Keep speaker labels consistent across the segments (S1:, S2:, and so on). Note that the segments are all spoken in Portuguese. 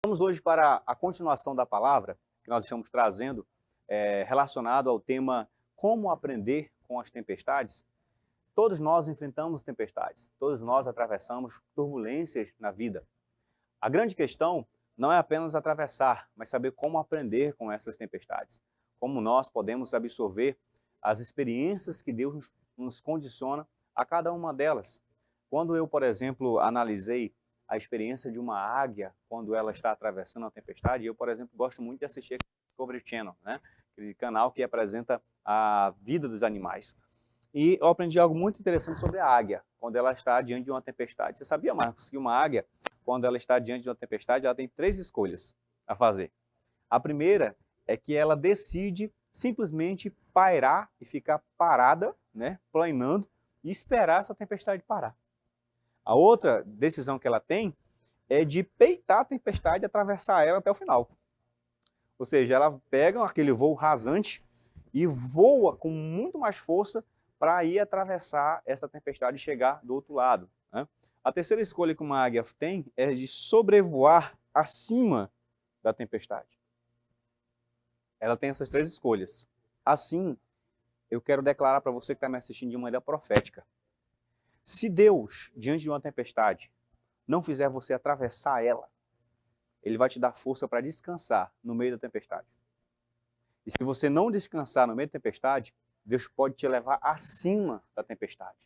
S1: Vamos hoje para a continuação da palavra que nós estamos trazendo, relacionado ao tema como aprender com as tempestades. Todos nós enfrentamos tempestades, todos nós atravessamos turbulências na vida. A grande questão não é apenas atravessar, mas saber como aprender com essas tempestades. Como nós podemos absorver as experiências que Deus nos condiciona a cada uma delas. Quando eu, por exemplo, analisei a experiência de uma águia quando ela está atravessando a tempestade, eu, por exemplo, gosto muito de assistir Discovery Channel, né? Aquele canal que apresenta a vida dos animais. E eu aprendi algo muito interessante sobre a águia, quando ela está diante de uma tempestade. Você sabia, Marcos, que uma águia, quando ela está diante de uma tempestade, ela tem 3 escolhas a fazer. A primeira é que ela decide simplesmente pairar e ficar parada, né, planando, e esperar essa tempestade parar. A outra decisão que ela tem é de peitar a tempestade e atravessar ela até o final. Ou seja, ela pega aquele voo rasante e voa com muito mais força para ir atravessar essa tempestade e chegar do outro lado, né? A terceira escolha que uma águia tem é de sobrevoar acima da tempestade. Ela tem essas 3 escolhas. Assim, eu quero declarar para você que está me assistindo de maneira profética. Se Deus, diante de uma tempestade, não fizer você atravessar ela, Ele vai te dar força para descansar no meio da tempestade. E se você não descansar no meio da tempestade, Deus pode te levar acima da tempestade.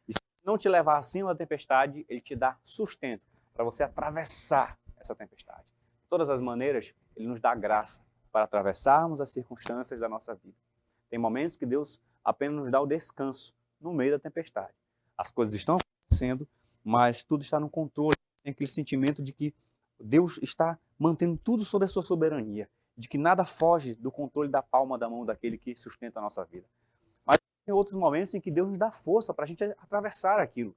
S1: E se não te levar acima da tempestade, Ele te dá sustento para você atravessar essa tempestade. De todas as maneiras, Ele nos dá graça para atravessarmos as circunstâncias da nossa vida. Tem momentos que Deus apenas nos dá o descanso no meio da tempestade. As coisas estão acontecendo, mas tudo está no controle. Tem aquele sentimento de que Deus está mantendo tudo sob a sua soberania, de que nada foge do controle da palma da mão daquele que sustenta a nossa vida. Mas tem outros momentos em que Deus nos dá força para a gente atravessar aquilo,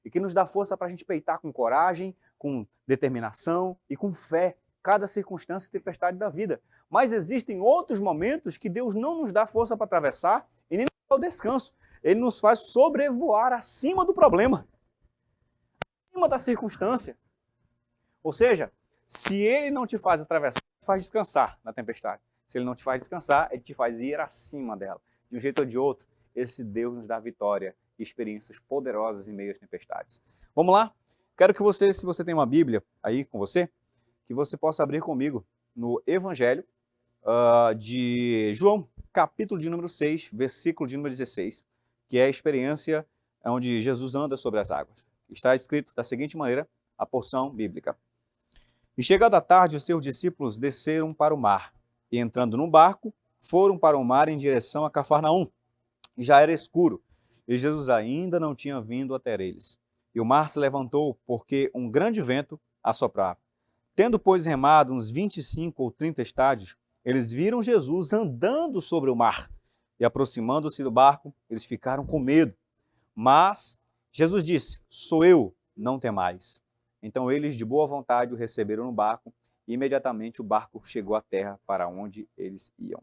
S1: e que nos dá força para a gente peitar com coragem, com determinação e com fé cada circunstância e tempestade da vida. Mas existem outros momentos que Deus não nos dá força para atravessar e nem nos dá o descanso. Ele nos faz sobrevoar acima do problema, acima da circunstância. Ou seja, se Ele não te faz atravessar, Ele te faz descansar na tempestade. Se Ele não te faz descansar, Ele te faz ir acima dela. De um jeito ou de outro, esse Deus nos dá vitória e experiências poderosas em meio às tempestades. Vamos lá? Quero que você, se você tem uma Bíblia aí com você, que você possa abrir comigo no Evangelho de João, capítulo de número 6, versículo de número 16, que é a experiência onde Jesus anda sobre as águas. Está escrito da seguinte maneira, a porção bíblica. E chegada a tarde, os seus discípulos desceram para o mar, e entrando no barco, foram para o mar em direção a Cafarnaum. E já era escuro, e Jesus ainda não tinha vindo até eles. E o mar se levantou, porque um grande vento assoprava. Tendo, pois, remado uns 25 ou 30 estádios, eles viram Jesus andando sobre o mar. E aproximando-se do barco, eles ficaram com medo. Mas Jesus disse, sou eu, não temais. Então eles de boa vontade o receberam no barco, e imediatamente o barco chegou à terra para onde eles iam.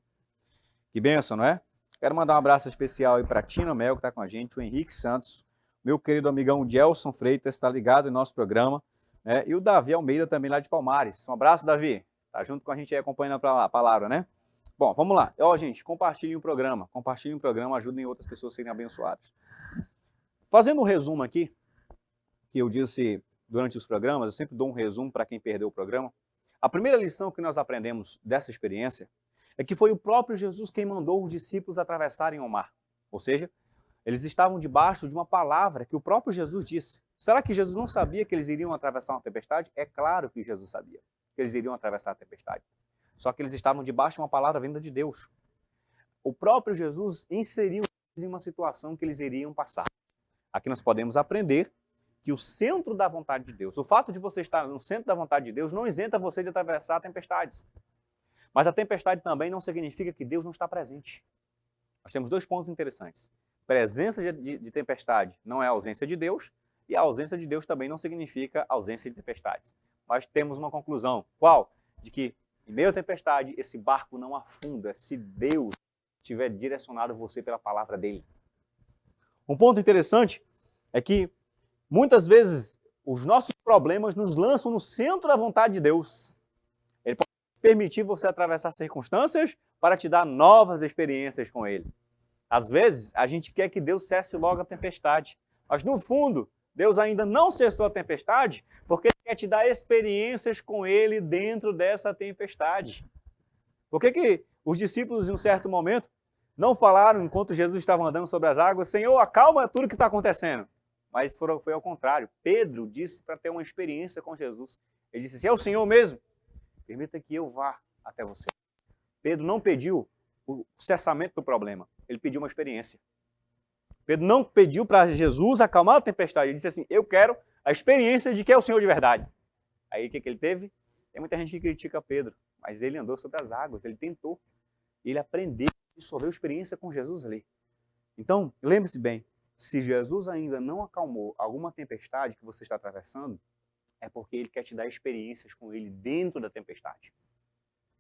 S1: Que bênção, não é? Quero mandar um abraço especial aí para a Tina Mel, que está com a gente, o Henrique Santos, meu querido amigão Gelson Freitas, está ligado em nosso programa, né? E o Davi Almeida também lá de Palmares. Um abraço, Davi. Tá junto com a gente aí acompanhando a palavra, né? Bom, vamos lá. Ó, gente, compartilhem o programa. Compartilhem o programa, ajudem outras pessoas a serem abençoadas. Fazendo um resumo aqui, que eu disse durante os programas, eu sempre dou um resumo para quem perdeu o programa. A primeira lição que nós aprendemos dessa experiência é que foi o próprio Jesus quem mandou os discípulos atravessarem o mar. Ou seja, eles estavam debaixo de uma palavra que o próprio Jesus disse. Será que Jesus não sabia que eles iriam atravessar uma tempestade? É claro que Jesus sabia que eles iriam atravessar a tempestade. Só que eles estavam debaixo de uma palavra vinda de Deus. O próprio Jesus inseriu eles em uma situação que eles iriam passar. Aqui nós podemos aprender que o centro da vontade de Deus, o fato de você estar no centro da vontade de Deus não isenta você de atravessar tempestades. Mas a tempestade também não significa que Deus não está presente. Nós temos 2 pontos interessantes. Presença de tempestade não é ausência de Deus, e a ausência de Deus também não significa ausência de tempestades. Mas temos uma conclusão. Qual? De que, em meio à tempestade, esse barco não afunda se Deus tiver direcionado você pela palavra dele. Um ponto interessante é que, muitas vezes, os nossos problemas nos lançam no centro da vontade de Deus. Ele pode permitir você atravessar circunstâncias para te dar novas experiências com Ele. Às vezes, a gente quer que Deus cesse logo a tempestade, mas no fundo, Deus ainda não cessou a tempestade porque Ele quer te dar experiências com Ele dentro dessa tempestade. Por que os discípulos, em um certo momento, não falaram, enquanto Jesus estava andando sobre as águas, Senhor, acalma tudo que está acontecendo? Mas foi ao contrário. Pedro disse para ter uma experiência com Jesus. Ele disse assim, é o Senhor mesmo? Permita que eu vá até você. Pedro não pediu o cessamento do problema. Ele pediu uma experiência. Pedro não pediu para Jesus acalmar a tempestade. Ele disse assim, eu quero a experiência de que é o Senhor de verdade. Aí o que ele teve? Tem muita gente que critica Pedro, mas ele andou sobre as águas, ele tentou. Ele aprendeu, absorveu experiência com Jesus ali. Então, lembre-se bem, se Jesus ainda não acalmou alguma tempestade que você está atravessando, é porque Ele quer te dar experiências com Ele dentro da tempestade.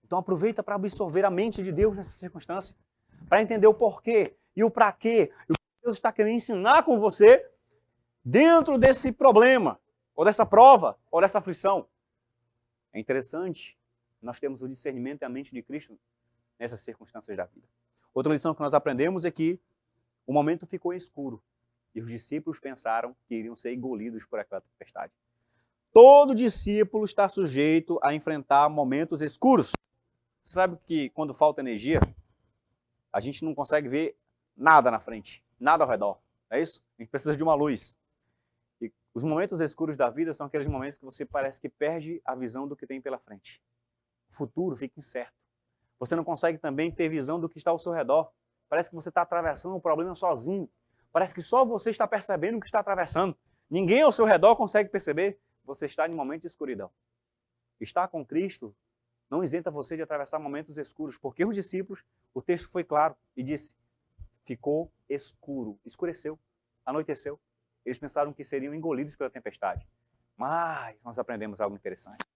S1: Então aproveita para absorver a mente de Deus nessa circunstância, para entender o porquê e o para quê, e o que Deus está querendo ensinar com você dentro desse problema, ou dessa prova, ou dessa aflição. É interessante, nós temos o discernimento e a mente de Cristo nessas circunstâncias da vida. Outra lição que nós aprendemos é que o momento ficou escuro e os discípulos pensaram que iriam ser engolidos por aquela tempestade. Todo discípulo está sujeito a enfrentar momentos escuros. Você sabe que quando falta energia, a gente não consegue ver nada na frente, nada ao redor. É isso? A gente precisa de uma luz. E os momentos escuros da vida são aqueles momentos que você parece que perde a visão do que tem pela frente. O futuro fica incerto. Você não consegue também ter visão do que está ao seu redor. Parece que você está atravessando um problema sozinho. Parece que só você está percebendo o que está atravessando. Ninguém ao seu redor consegue perceber. Você está em momento de escuridão. Estar com Cristo não isenta você de atravessar momentos escuros, porque os discípulos, o texto foi claro e disse, ficou escuro, escureceu, anoiteceu. Eles pensaram que seriam engolidos pela tempestade. Mas nós aprendemos algo interessante.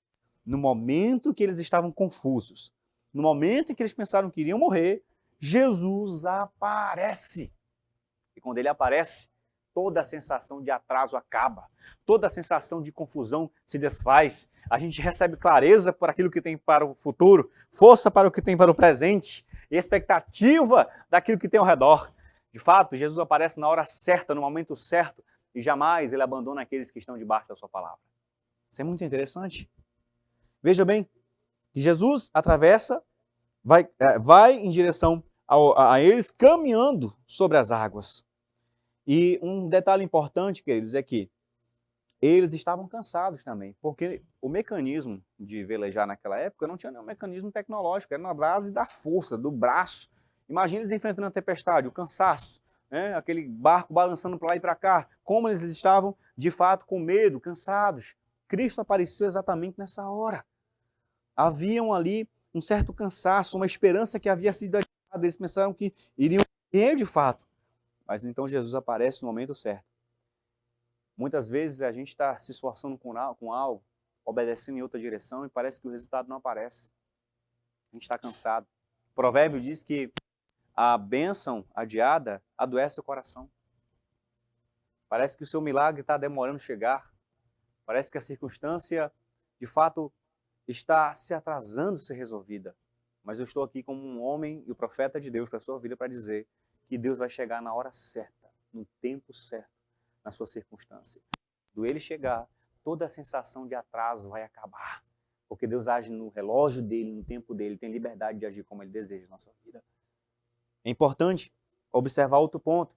S1: No momento que eles estavam confusos, no momento em que eles pensaram que iriam morrer, Jesus aparece. E quando ele aparece, toda a sensação de atraso acaba. Toda a sensação de confusão se desfaz. A gente recebe clareza por aquilo que tem para o futuro, força para o que tem para o presente e expectativa daquilo que tem ao redor. De fato, Jesus aparece na hora certa, no momento certo, e jamais ele abandona aqueles que estão debaixo da sua palavra. Isso é muito interessante. Veja bem, que Jesus atravessa, vai em direção a eles, caminhando sobre as águas. E um detalhe importante, queridos, é que eles estavam cansados também, porque o mecanismo de velejar naquela época não tinha nenhum mecanismo tecnológico, era na base da força, do braço. Imagina eles enfrentando a tempestade, o cansaço, né? Aquele barco balançando para lá e para cá, como eles estavam, de fato, com medo, cansados. Cristo apareceu exatamente nessa hora. Haviam ali um certo cansaço, uma esperança que havia sido adiada, eles pensaram que iriam morrer de fato. Mas então Jesus aparece no momento certo. Muitas vezes a gente está se esforçando com algo, obedecendo em outra direção e parece que o resultado não aparece. A gente está cansado. O provérbio diz que a bênção adiada adoece o coração. Parece que o seu milagre está demorando chegar. Parece que a circunstância, de fato, está se atrasando a ser resolvida. Mas eu estou aqui como um homem e o profeta de Deus para a sua vida para dizer que Deus vai chegar na hora certa, no tempo certo, na sua circunstância. Quando ele chegar, toda a sensação de atraso vai acabar. Porque Deus age no relógio dele, no tempo dele, tem liberdade de agir como ele deseja na sua vida. É importante observar outro ponto.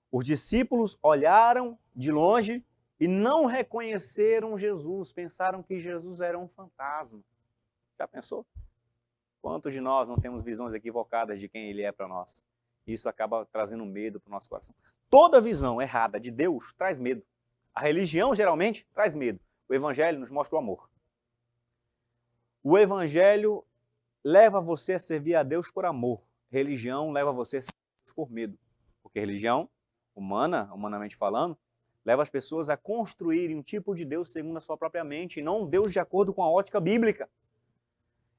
S1: Os discípulos olharam de longe e não reconheceram Jesus, pensaram que Jesus era um fantasma. Já pensou? Quantos de nós não temos visões equivocadas de quem ele é para nós? Isso acaba trazendo medo para o nosso coração. Toda visão errada de Deus traz medo. A religião geralmente traz medo. O evangelho nos mostra o amor. O evangelho leva você a servir a Deus por amor. Religião leva você a servir a Deus por medo. Porque religião, humanamente falando, leva as pessoas a construírem um tipo de Deus segundo a sua própria mente, e não um Deus de acordo com a ótica bíblica.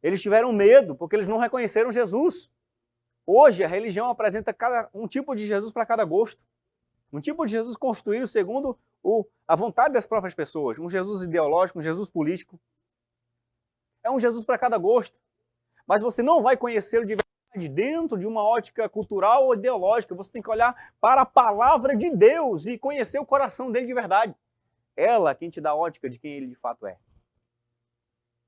S1: Eles tiveram medo porque eles não reconheceram Jesus. Hoje a religião apresenta um tipo de Jesus para cada gosto. Um tipo de Jesus construído segundo a vontade das próprias pessoas, um Jesus ideológico, um Jesus político. É um Jesus para cada gosto. Mas você não vai conhecê-lo de verdade dentro de uma ótica cultural ou ideológica. Você tem que olhar para a palavra de Deus e conhecer o coração dele de verdade. Ela é quem te dá a ótica de quem ele de fato é.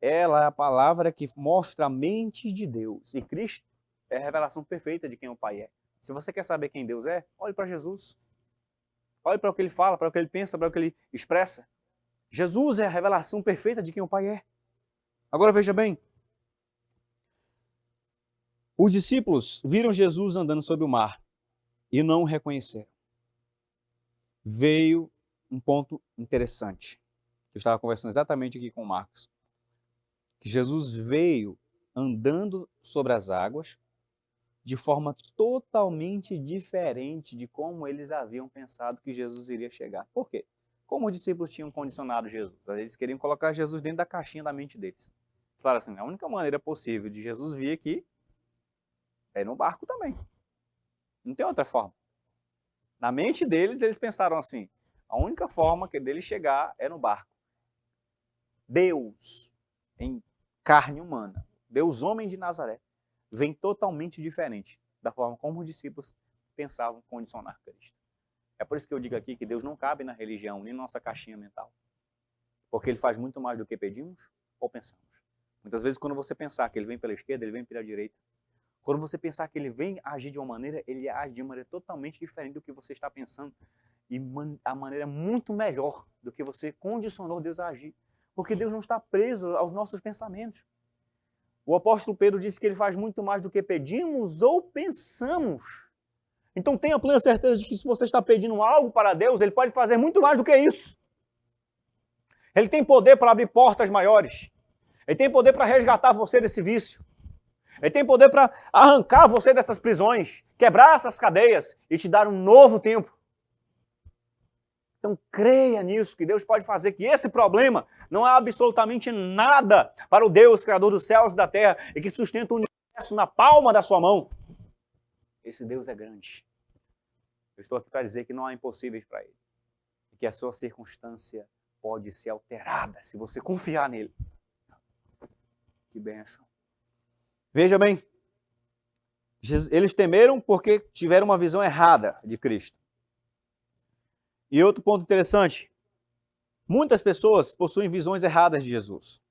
S1: Ela é a palavra que mostra a mente de Deus. E Cristo é a revelação perfeita de quem o Pai é. Se você quer saber quem Deus é, olhe para Jesus. Olhe para o que ele fala, para o que ele pensa, para o que ele expressa. Jesus é a revelação perfeita de quem o Pai é. Agora veja bem. Os discípulos viram Jesus andando sobre o mar e não o reconheceram. Veio um ponto interessante. Eu estava conversando exatamente aqui com o Marcos. Que Jesus veio andando sobre as águas de forma totalmente diferente de como eles haviam pensado que Jesus iria chegar. Por quê? Como os discípulos tinham condicionado Jesus? Eles queriam colocar Jesus dentro da caixinha da mente deles. Falaram assim, a única maneira possível de Jesus vir aqui é no barco também. Não tem outra forma. Na mente deles, eles pensaram assim, a única forma dele chegar é no barco. Deus, em carne humana, Deus homem de Nazaré, vem totalmente diferente da forma como os discípulos pensavam condicionar Cristo. É por isso que eu digo aqui que Deus não cabe na religião, nem na nossa caixinha mental. Porque ele faz muito mais do que pedimos ou pensamos. Muitas vezes, quando você pensar que ele vem pela esquerda, ele vem pela direita. Quando você pensar que ele vem agir de uma maneira, ele age de uma maneira totalmente diferente do que você está pensando. E a maneira muito melhor do que você condicionou Deus a agir. Porque Deus não está preso aos nossos pensamentos. O apóstolo Pedro disse que ele faz muito mais do que pedimos ou pensamos. Então tenha plena certeza de que se você está pedindo algo para Deus, ele pode fazer muito mais do que isso. Ele tem poder para abrir portas maiores. Ele tem poder para resgatar você desse vício. Ele tem poder para arrancar você dessas prisões, quebrar essas cadeias e te dar um novo tempo. Então creia nisso, que Deus pode fazer, que esse problema não é absolutamente nada para o Deus, Criador dos céus e da terra, e que sustenta o universo na palma da sua mão. Esse Deus é grande. Eu estou aqui para dizer que não há impossíveis para ele. E que a sua circunstância pode ser alterada se você confiar nele. Que bênção. Veja bem, eles temeram porque tiveram uma visão errada de Cristo. E outro ponto interessante, muitas pessoas possuem visões erradas de Jesus.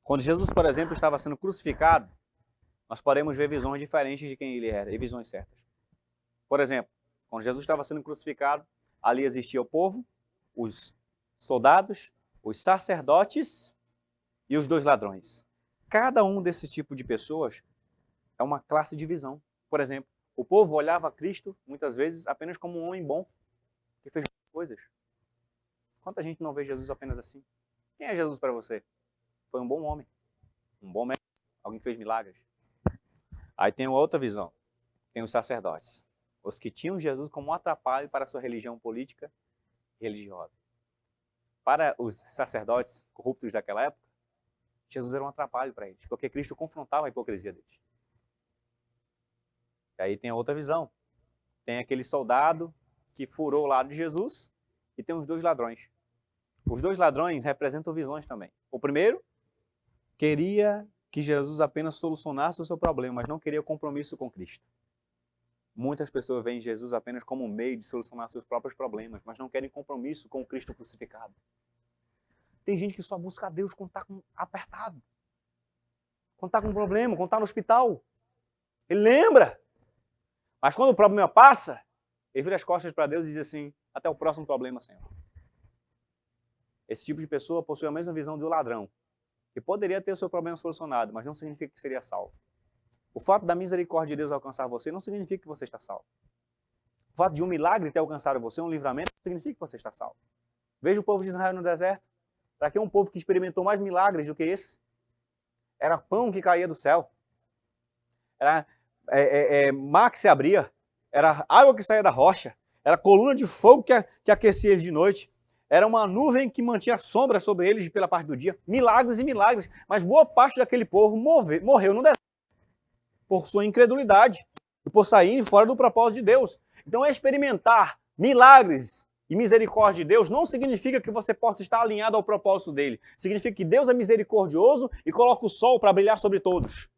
S1: Quando Jesus, por exemplo, estava sendo crucificado, nós podemos ver visões diferentes de quem ele era, e visões certas. Por exemplo, quando Jesus estava sendo crucificado, ali existia o povo, os soldados, os sacerdotes e os 2 ladrões. Cada um desse tipo de pessoas é uma classe de visão. Por exemplo, o povo olhava Cristo, muitas vezes, apenas como um homem bom, que fez coisas. Quanta gente não vê Jesus apenas assim? Quem é Jesus para você? Foi um bom homem, um bom médico, alguém que fez milagres. Aí tem outra visão, tem os sacerdotes, os que tinham Jesus como um atrapalho para a sua religião política e religiosa. Para os sacerdotes corruptos daquela época, Jesus era um atrapalho para eles, porque Cristo confrontava a hipocrisia deles. E aí tem a outra visão. Tem aquele soldado que furou o lado de Jesus e tem os 2 ladrões. Os 2 ladrões representam visões também. O primeiro queria que Jesus apenas solucionasse o seu problema, mas não queria compromisso com Cristo. Muitas pessoas veem Jesus apenas como um meio de solucionar seus próprios problemas, mas não querem compromisso com o Cristo crucificado. Tem gente que só busca a Deus quando está apertado, quando está com um problema, quando está no hospital. Ele lembra. Mas quando o problema passa, ele vira as costas para Deus e diz assim, até o próximo problema, Senhor. Esse tipo de pessoa possui a mesma visão do ladrão, que poderia ter o seu problema solucionado, mas não significa que seria salvo. O fato da misericórdia de Deus alcançar você não significa que você está salvo. O fato de um milagre ter alcançado você, um livramento, não significa que você está salvo. Veja o povo de Israel no deserto. Para que um povo que experimentou mais milagres do que esse? Era pão que caía do céu. Era mar que se abria. Era água que saía da rocha. Era coluna de fogo que aquecia eles de noite. Era uma nuvem que mantinha sombra sobre eles pela parte do dia. Milagres e milagres. Mas boa parte daquele povo morreu no deserto. Por sua incredulidade. E por sair fora do propósito de Deus. Então experimentar milagres E misericórdia de Deus não significa que você possa estar alinhado ao propósito dele. Significa que Deus é misericordioso e coloca o sol para brilhar sobre todos.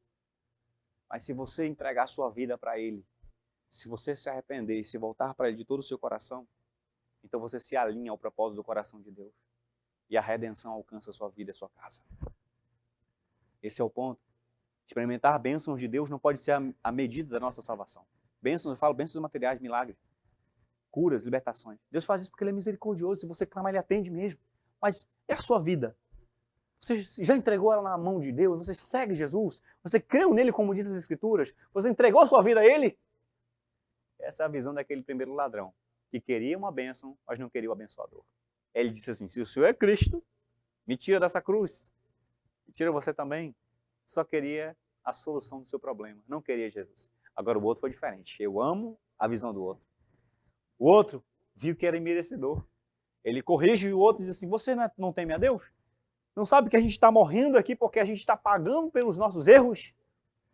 S1: Mas se você entregar a sua vida para ele, se você se arrepender e se voltar para ele de todo o seu coração, então você se alinha ao propósito do coração de Deus. E a redenção alcança a sua vida e a sua casa. Esse é o ponto. Experimentar bênçãos de Deus não pode ser a medida da nossa salvação. Bênçãos, eu falo bênçãos materiais, milagres, curas, libertações. Deus faz isso porque ele é misericordioso. Se você clamar, ele atende mesmo. Mas é a sua vida. Você já entregou ela na mão de Deus? Você segue Jesus? Você creu nele, como diz as Escrituras? Você entregou a sua vida a ele? Essa é a visão daquele primeiro ladrão, que queria uma bênção, mas não queria o abençoador. Ele disse assim, se o Senhor é Cristo, me tira dessa cruz. Me tira você também. Só queria a solução do seu problema. Não queria Jesus. Agora o outro foi diferente. Eu amo a visão do outro. O outro viu que era merecedor. Ele corrige o outro e diz assim, você não teme a Deus? Não sabe que a gente está morrendo aqui porque a gente está pagando pelos nossos erros?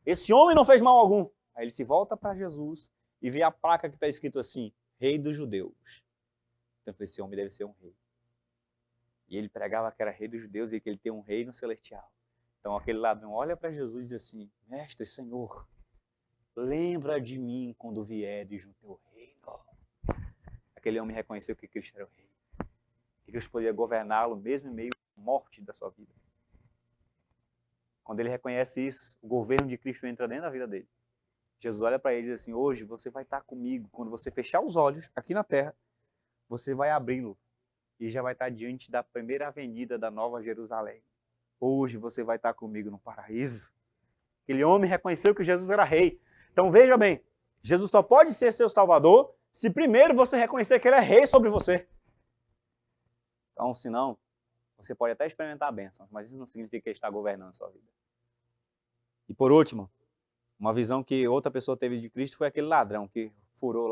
S1: Esse homem não fez mal algum. Aí ele se volta para Jesus e vê a placa que está escrito assim, Rei dos Judeus. Então esse homem deve ser um rei. E ele pregava que era rei dos judeus e que ele tem um reino celestial. Então aquele ladrão olha para Jesus e diz assim, Mestre, Senhor, lembra de mim quando vieres no teu reino. Aquele homem reconheceu que Cristo era o rei. Que Cristo poderia governá-lo mesmo em meio à morte da sua vida. Quando ele reconhece isso, o governo de Cristo entra dentro da vida dele. Jesus olha para ele e diz assim, hoje você vai estar comigo. Quando você fechar os olhos aqui na terra, você vai abri-lo e já vai estar diante da primeira avenida da Nova Jerusalém. Hoje você vai estar comigo no paraíso. Aquele homem reconheceu que Jesus era rei. Então veja bem, Jesus só pode ser seu salvador se primeiro você reconhecer que ele é rei sobre você. Então, senão, você pode até experimentar bênçãos, mas isso não significa que ele está governando a sua vida. E por último, uma visão que outra pessoa teve de Cristo foi aquele ladrão que furou lá